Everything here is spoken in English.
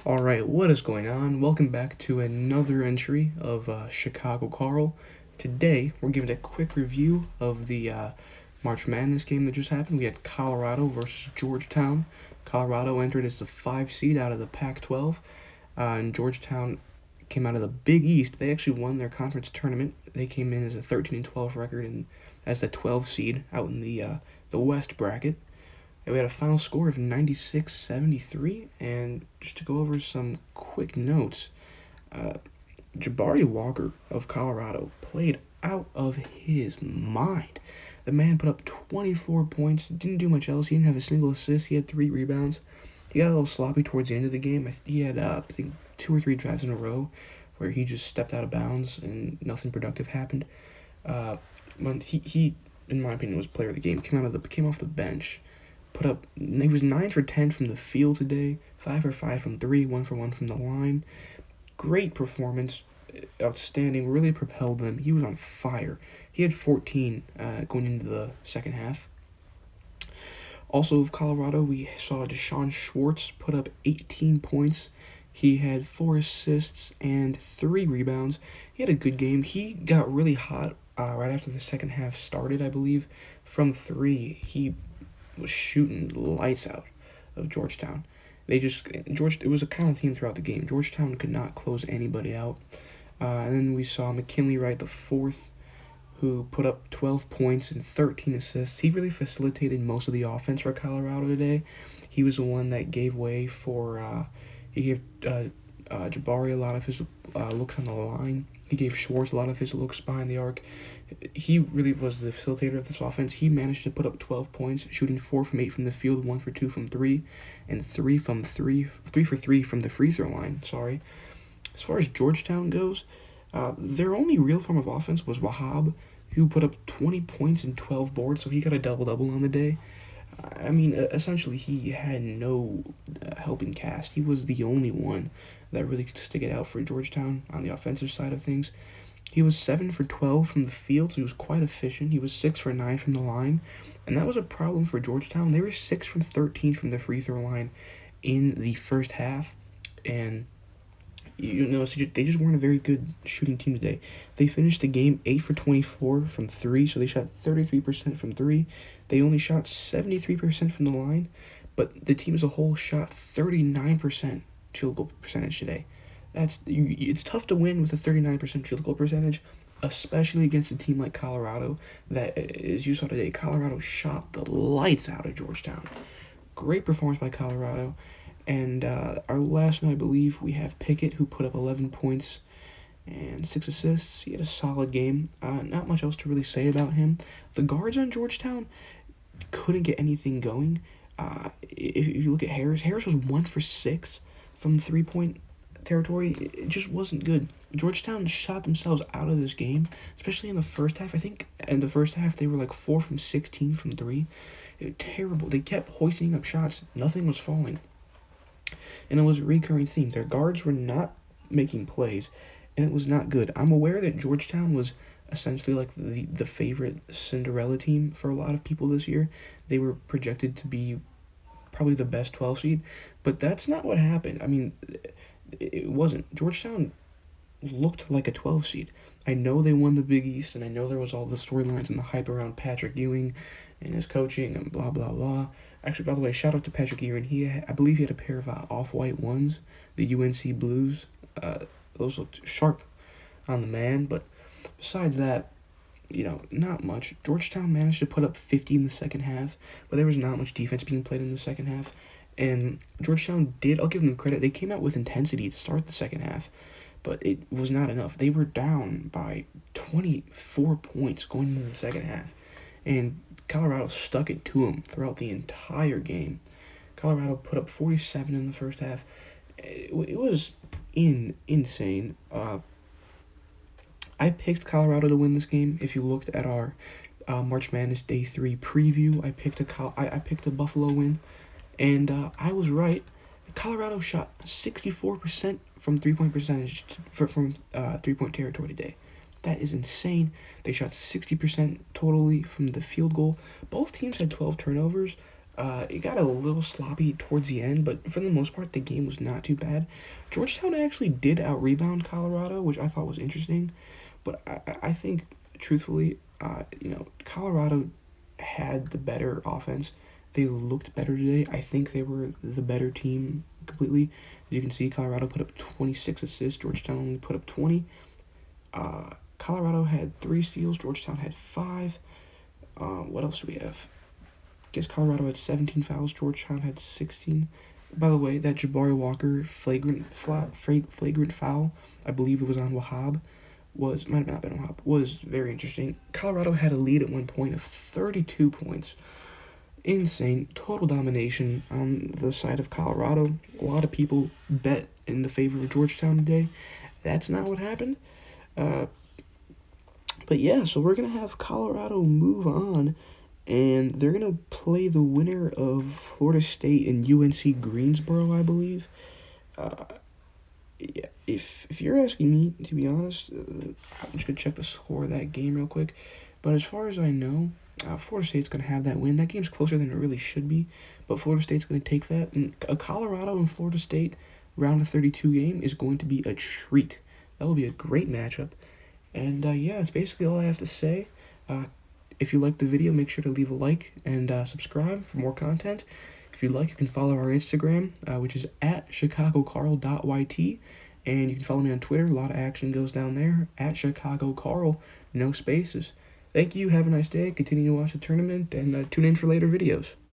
Alright, what is going on? Welcome back to another entry of Chicago Karl. Today, we're giving a quick review of the March Madness game that just happened. We had Colorado versus Georgetown. Colorado entered as the 5 seed out of the Pac-12, and Georgetown came out of the Big East. They actually won their conference tournament. They came in as a 13-12 record and as the 12 seed out in the West bracket. And we had a final score of 96-73, and just to go over some quick notes, uh, Jabari Walker of Colorado played out of his mind. The man put up 24 points, didn't do much else. He didn't have a single assist. He had 3 rebounds. He got a little sloppy towards the end of the game. He had, I think, 2 or 3 drives in a row where he just stepped out of bounds and nothing productive happened. When he, in my opinion, was player of the game. Came off the bench. He was 9 for 10 from the field today, 5 for 5 from 3, 1 for 1 from the line. Great performance, outstanding, really propelled them. He was on fire. He had 14 going into the second half. Also of Colorado, we saw Deshaun Schwartz put up 18 points. He had 4 assists and 3 rebounds. He had a good game. He got really hot right after the second half started, I believe. From 3, he was shooting lights out of Georgetown. It was a kind of theme throughout the game. Georgetown could not close anybody out. And then we saw McKinley Wright the fourth, who put up 12 points and 13 assists. He really facilitated most of the offense for Colorado today. He was the one that gave way for, he gave Jabari a lot of his looks on the line. He gave Schwartz a lot of his looks behind the arc. He really was the facilitator of this offense. He managed to put up 12 points, shooting 4 from 8 from the field, 1 for 2 from 3, and 3 for 3 from the free throw line. Sorry. As far as Georgetown goes, their only real form of offense was Wahab, who put up 20 points and 12 boards, so he got a double-double on the day. I mean, essentially, he had no helping cast. He was the only one that really could stick it out for Georgetown on the offensive side of things. He was 7 for 12 from the field, so he was quite efficient. He was 6 for 9 from the line, and that was a problem for Georgetown. They were 6 from 13 from the free throw line in the first half, and so they just weren't a very good shooting team today. They finished the game 8 for 24 from 3, so they shot 33% from 3. They only shot 73% from the line, but the team as a whole shot 39% field goal percentage today. It's tough to win with a 39% field goal percentage, especially against a team like Colorado that, as you saw today, Colorado shot the lights out of Georgetown. Great performance by Colorado. And our last night, I believe, we have Pickett, who put up 11 points and 6 assists. He had a solid game. Not much else to really say about him. The guards on Georgetown couldn't get anything going. If you look at Harris was 1 for 6 from 3-point territory. It just wasn't good. Georgetown shot themselves out of this game, especially in the first half. I think in the first half they were like 4 from 16 from 3. Terrible. They kept hoisting up shots. Nothing was falling. And it was a recurring theme. Their guards were not making plays, and it was not good. I'm aware that Georgetown was essentially like the favorite Cinderella team for a lot of people this year. They were projected to be probably the best 12 seed, but that's not what happened. I mean, it wasn't. Georgetown looked like a 12 seed. I know they won the Big East, and I know there was all the storylines and the hype around Patrick Ewing and his coaching and blah, blah, blah. Actually, by the way, shout out to Patrick Ewing. I believe he had a pair of off-white ones, the UNC Blues. Those looked sharp on the man, but besides that, not much. Georgetown managed to put up 50 in the second half, but there was not much defense being played in the second half. And Georgetown I'll give them credit, they came out with intensity to start the second half, but it was not enough. They were down by 24 points going into the second half, and Colorado stuck it to them throughout the entire game. Colorado put up 47 in the first half. It was insane. I picked Colorado to win this game. If you looked at our March Madness Day 3 preview, I picked a Buffalo win, and I was right. Colorado shot 64% from 3-point percentage from 3-point territory today. That is insane. They shot 60% totally from the field goal. Both teams had 12 turnovers. It got a little sloppy towards the end, but for the most part, the game was not too bad. Georgetown actually did out-rebound Colorado, which I thought was interesting, but I think, truthfully, Colorado had the better offense. They looked better today. I think they were the better team completely. As you can see, Colorado put up 26 assists. Georgetown only put up 20. Colorado had 3 steals. Georgetown had 5. What else do we have? I guess Colorado had 17 fouls. Georgetown had 16. By the way, that Jabari Walker flagrant foul, I believe it was on Wahab, might have not been Wahab, was very interesting. Colorado had a lead at one point of 32 points. Insane. Total domination on the side of Colorado. A lot of people bet in the favor of Georgetown today. That's not what happened. But yeah, so we're going to have Colorado move on, and they're going to play the winner of Florida State and UNC Greensboro, I believe. Yeah, if you're asking me, to be honest, I'm just going to check the score of that game real quick. But as far as I know, Florida State's going to have that win. That game's closer than it really should be, but Florida State's going to take that. And a Colorado and Florida State round of 32 game is going to be a treat. That will be a great matchup. And yeah, that's basically all I have to say. If you liked the video, make sure to leave a like and subscribe for more content. If you'd like, you can follow our Instagram, which is at chicagocarl.yt. And you can follow me on Twitter. A lot of action goes down there, at chicagocarl, no spaces. Thank you, have a nice day, continue to watch the tournament, and tune in for later videos.